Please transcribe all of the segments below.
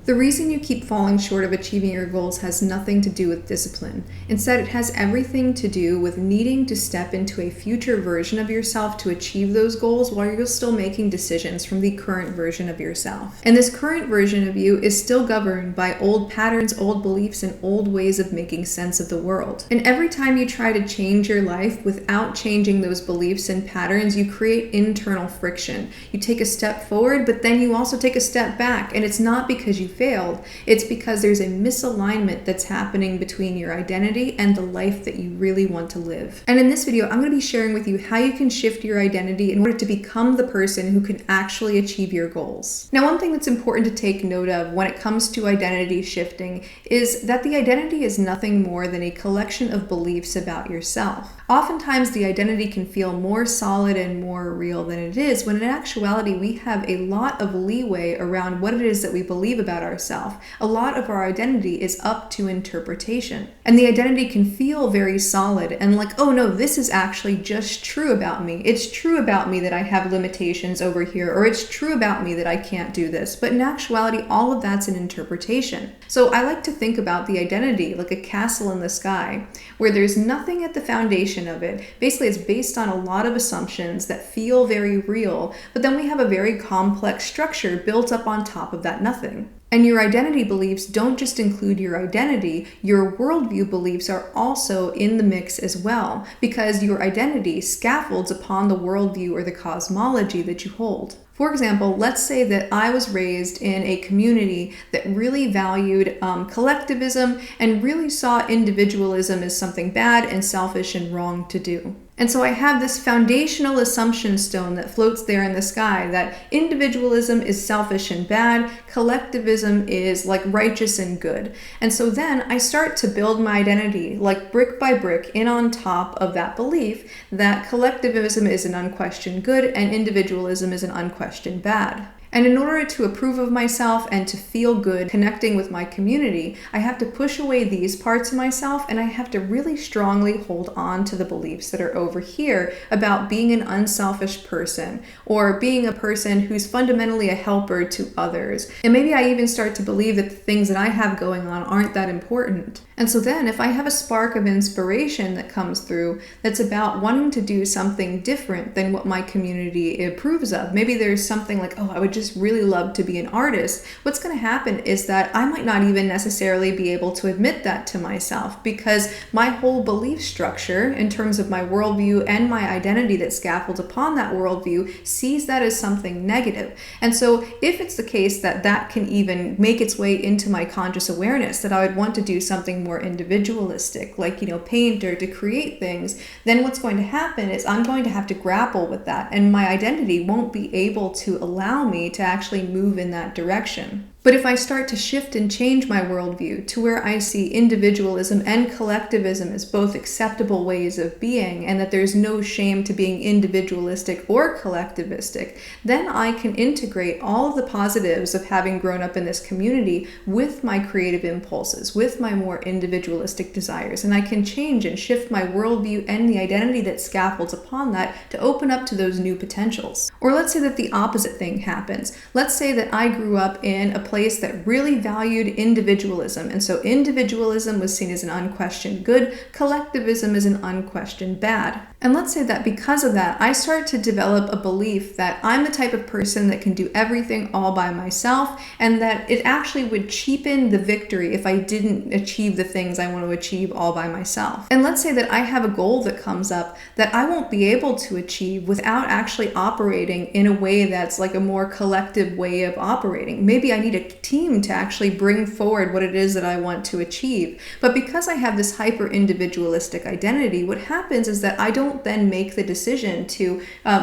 The reason you keep falling short of achieving your goals has nothing to do with discipline. Instead, it has everything to do with needing to step into a future version of yourself to achieve those goals while you're still making decisions from the current version of yourself. And this current version of you is still governed by old patterns, old beliefs, and old ways of making sense of the world. And every time you try to change your life without changing those beliefs and patterns, you create internal friction. You take a step forward, but then you also take a step back. And it's not because you failed. It's because there's a misalignment that's happening between your identity and the life that you really want to live. And in this video, I'm going to be sharing with you how you can shift your identity in order to become the person who can actually achieve your goals. Now, one thing that's important to take note of when it comes to identity shifting is that the identity is nothing more than a collection of beliefs about yourself. Oftentimes, the identity can feel more solid and more real than it is, when in actuality, we have a lot of leeway around what it is that we believe about ourselves. A lot of our identity is up to interpretation. And the identity can feel very solid and like, oh no, this is actually just true about me. It's true about me that I have limitations over here, or it's true about me that I can't do this. But in actuality, all of that's an interpretation. So I like to think about the identity like a castle in the sky, where there's nothing at the foundation of it. Basically, it's based on a lot of assumptions that feel very real, but then we have a very complex structure built up on top of that nothing. And your identity beliefs don't just include your identity, your worldview beliefs are also in the mix as well, because your identity scaffolds upon the worldview or the cosmology that you hold. For example, let's say that I was raised in a community that really valued collectivism and really saw individualism as something bad and selfish and wrong to do. And so I have this foundational assumption stone that floats there in the sky that individualism is selfish and bad, collectivism is like righteous and good. And so then I start to build my identity like brick by brick in on top of that belief that collectivism is an unquestioned good and individualism is an unquestioned bad. And in order to approve of myself and to feel good connecting with my community, I have to push away these parts of myself and I have to really strongly hold on to the beliefs that are over here about being an unselfish person or being a person who's fundamentally a helper to others. And maybe I even start to believe that the things that I have going on aren't that important. And so then if I have a spark of inspiration that comes through that's about wanting to do something different than what my community approves of, maybe there's something like, oh, I would just really love to be an artist. What's going to happen is that I might not even necessarily be able to admit that to myself because my whole belief structure in terms of my worldview and my identity that scaffolds upon that worldview sees that as something negative. And so if it's the case that that can even make its way into my conscious awareness, that I would want to do something more individualistic, like, paint or to create things, then what's going to happen is I'm going to have to grapple with that and my identity won't be able to allow me to actually move in that direction. But if I start to shift and change my worldview to where I see individualism and collectivism as both acceptable ways of being and that there's no shame to being individualistic or collectivistic, then I can integrate all of the positives of having grown up in this community with my creative impulses, with my more individualistic desires, and I can change and shift my worldview and the identity that scaffolds upon that to open up to those new potentials. Or let's say that the opposite thing happens. Let's say that I grew up in a place that really valued individualism. And so individualism was seen as an unquestioned good, collectivism is an unquestioned bad. And let's say that because of that, I start to develop a belief that I'm the type of person that can do everything all by myself and that it actually would cheapen the victory if I didn't achieve the things I want to achieve all by myself. And let's say that I have a goal that comes up that I won't be able to achieve without actually operating in a way that's like a more collective way of operating. Maybe I need a team to actually bring forward what it is that I want to achieve. But because I have this hyper individualistic identity, what happens is that I don't then make the decision to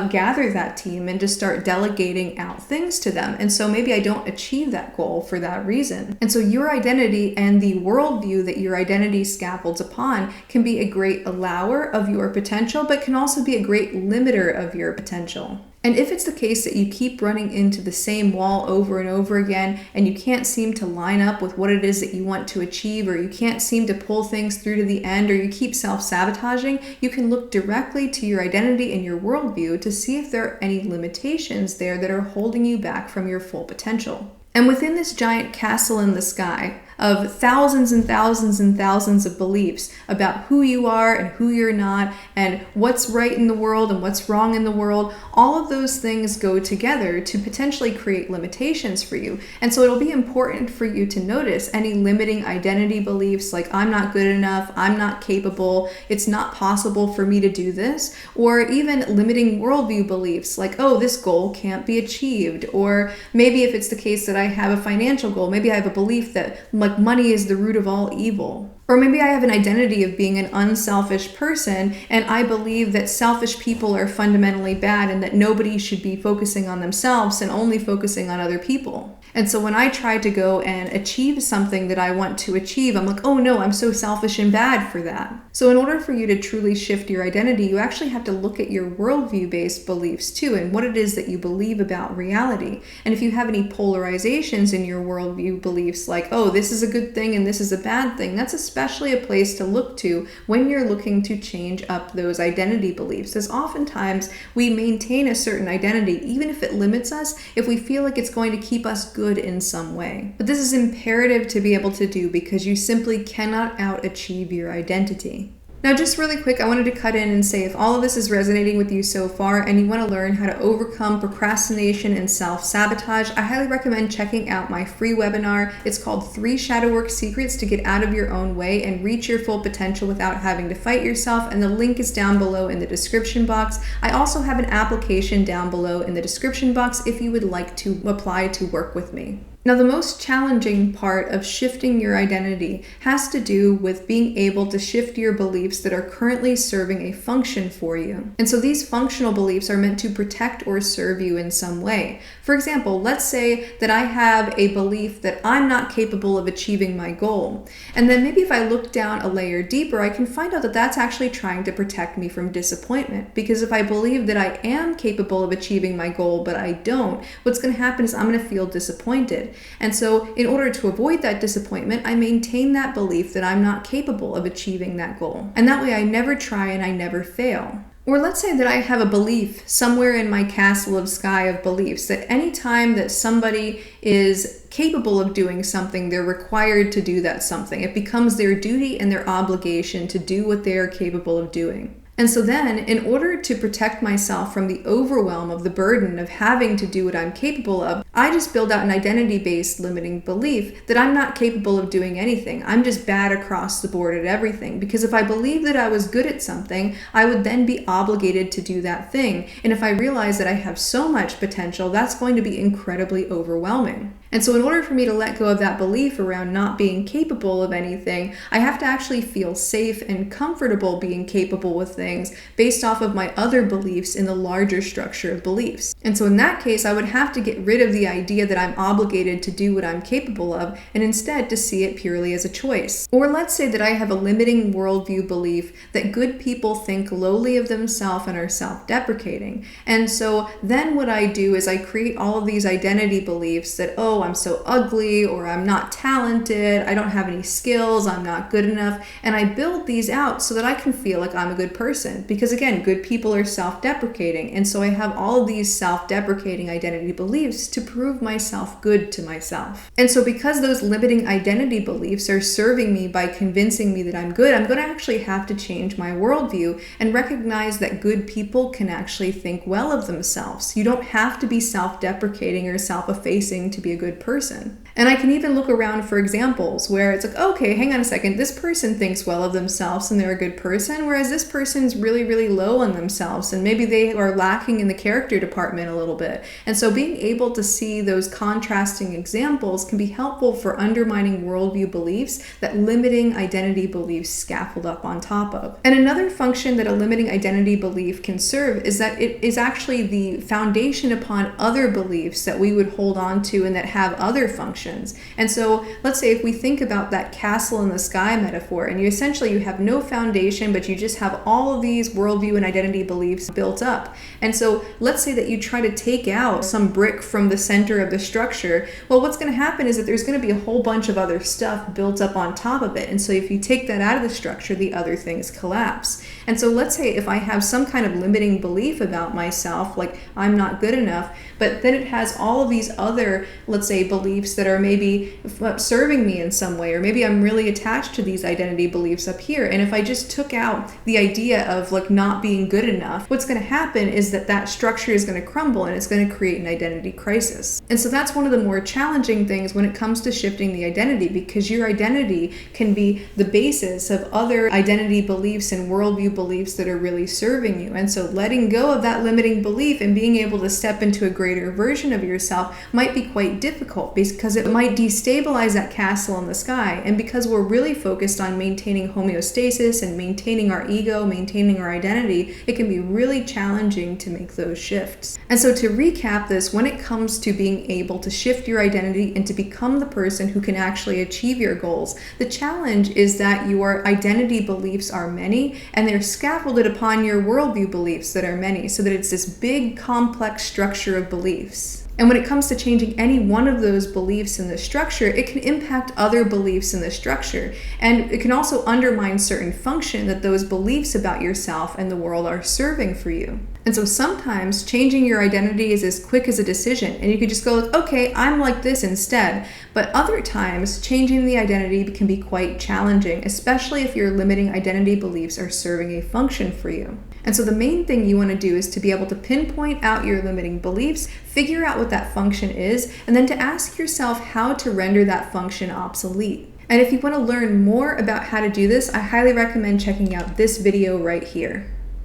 gather that team and to start delegating out things to them. And so maybe I don't achieve that goal for that reason. And so your identity and the worldview that your identity scaffolds upon can be a great allower of your potential, but can also be a great limiter of your potential. And if it's the case that you keep running into the same wall over and over again, and you can't seem to line up with what it is that you want to achieve, or you can't seem to pull things through to the end, or you keep self-sabotaging, you can look directly to your identity and your worldview to see if there are any limitations there that are holding you back from your full potential. And within this giant castle in the sky of thousands and thousands and thousands of beliefs about who you are and who you're not, and what's right in the world and what's wrong in the world, all of those things go together to potentially create limitations for you. And so it'll be important for you to notice any limiting identity beliefs like I'm not good enough, I'm not capable, it's not possible for me to do this, or even limiting worldview beliefs like, oh, this goal can't be achieved, or maybe if it's the case that I have a financial goal, maybe I have a belief that like money is the root of all evil. Or maybe I have an identity of being an unselfish person, and I believe that selfish people are fundamentally bad and that nobody should be focusing on themselves and only focusing on other people. And so when I try to go and achieve something that I want to achieve, I'm like, oh no, I'm so selfish and bad for that. So in order for you to truly shift your identity, you actually have to look at your worldview-based beliefs too, and what it is that you believe about reality. And if you have any polarizations in your worldview beliefs, like, oh, this is a good thing and this is a bad thing, that's especially a place to look to when you're looking to change up those identity beliefs. As oftentimes we maintain a certain identity, even if it limits us, if we feel like it's going to keep us good in some way. But this is imperative to be able to do because you simply cannot out-achieve your identity. Now, just really quick, I wanted to cut in and say if all of this is resonating with you so far and you want to learn how to overcome procrastination and self-sabotage, I highly recommend checking out my free webinar. It's called 3 Shadow Work Secrets to Get Out of Your Own Way and Reach Your Full Potential Without Having to Fight Yourself, and the link is down below in the description box. I also have an application down below in the description box if you would like to apply to work with me. Now, the most challenging part of shifting your identity has to do with being able to shift your beliefs that are currently serving a function for you. And so these functional beliefs are meant to protect or serve you in some way. For example, let's say that I have a belief that I'm not capable of achieving my goal. And then maybe if I look down a layer deeper, I can find out that that's actually trying to protect me from disappointment. Because if I believe that I am capable of achieving my goal, but I don't, what's going to happen is I'm going to feel disappointed. And so in order to avoid that disappointment, I maintain that belief that I'm not capable of achieving that goal. And that way I never try and I never fail. Or let's say that I have a belief somewhere in my castle of sky of beliefs that anytime that somebody is capable of doing something, they're required to do that something. It becomes their duty and their obligation to do what they are capable of doing. And so then, in order to protect myself from the overwhelm of the burden of having to do what I'm capable of, I just build out an identity-based limiting belief that I'm not capable of doing anything. I'm just bad across the board at everything. Because if I believe that I was good at something, I would then be obligated to do that thing. And if I realize that I have so much potential, that's going to be incredibly overwhelming. And so in order for me to let go of that belief around not being capable of anything, I have to actually feel safe and comfortable being capable with things based off of my other beliefs in the larger structure of beliefs. And so in that case, I would have to get rid of the idea that I'm obligated to do what I'm capable of and instead to see it purely as a choice. Or let's say that I have a limiting worldview belief that good people think lowly of themselves and are self-deprecating. And so then what I do is I create all of these identity beliefs that, oh, I'm so ugly, or I'm not talented, I don't have any skills, I'm not good enough, and I build these out so that I can feel like I'm a good person. Because again, good people are self-deprecating, and so I have all of these self-deprecating identity beliefs to prove myself good to myself. And so because those limiting identity beliefs are serving me by convincing me that I'm good, I'm going to actually have to change my worldview and recognize that good people can actually think well of themselves. You don't have to be self-deprecating or self-effacing to be a good person. And I can even look around for examples where it's like, okay, hang on a second, this person thinks well of themselves and they're a good person, whereas this person's really, really low on themselves and maybe they are lacking in the character department a little bit. And so being able to see those contrasting examples can be helpful for undermining worldview beliefs that limiting identity beliefs scaffold up on top of. And another function that a limiting identity belief can serve is that it is actually the foundation upon other beliefs that we would hold on to and that have other functions. functions. And so let's say if we think about that castle in the sky metaphor, and you have no foundation, but you just have all of these worldview and identity beliefs built up. And so let's say that you try to take out some brick from the center of the structure. Well, what's going to happen is that there's going to be a whole bunch of other stuff built up on top of it. And so if you take that out of the structure, the other things collapse. And so let's say if I have some kind of limiting belief about myself, like I'm not good enough, but then it has all of these other, let's say, beliefs that are maybe serving me in some way, or maybe I'm really attached to these identity beliefs up here. And if I just took out the idea of like not being good enough, what's going to happen is that that structure is going to crumble and it's going to create an identity crisis. And so that's one of the more challenging things when it comes to shifting the identity, because your identity can be the basis of other identity beliefs and worldview beliefs that are really serving you. And so letting go of that limiting belief and being able to step into a greater version of yourself might be quite difficult, because it might destabilize that castle in the sky. And because we're really focused on maintaining homeostasis and maintaining our ego, maintaining our identity, it can be really challenging to make those shifts. And so to recap this, when it comes to being able to shift your identity and to become the person who can actually achieve your goals, the challenge is that your identity beliefs are many and they're scaffolded upon your worldview beliefs that are many, so that it's this big complex structure of beliefs. And when it comes to changing any one of those beliefs in the structure, it can impact other beliefs in the structure. And it can also undermine certain function that those beliefs about yourself and the world are serving for you. And so sometimes changing your identity is as quick as a decision, and you could just go like, okay, I'm like this instead. But other times, changing the identity can be quite challenging, especially if your limiting identity beliefs are serving a function for you. And so the main thing you want to do is to be able to pinpoint out your limiting beliefs, figure out what that function is, and then to ask yourself how to render that function obsolete. And if you want to learn more about how to do this, I highly recommend checking out this video right here.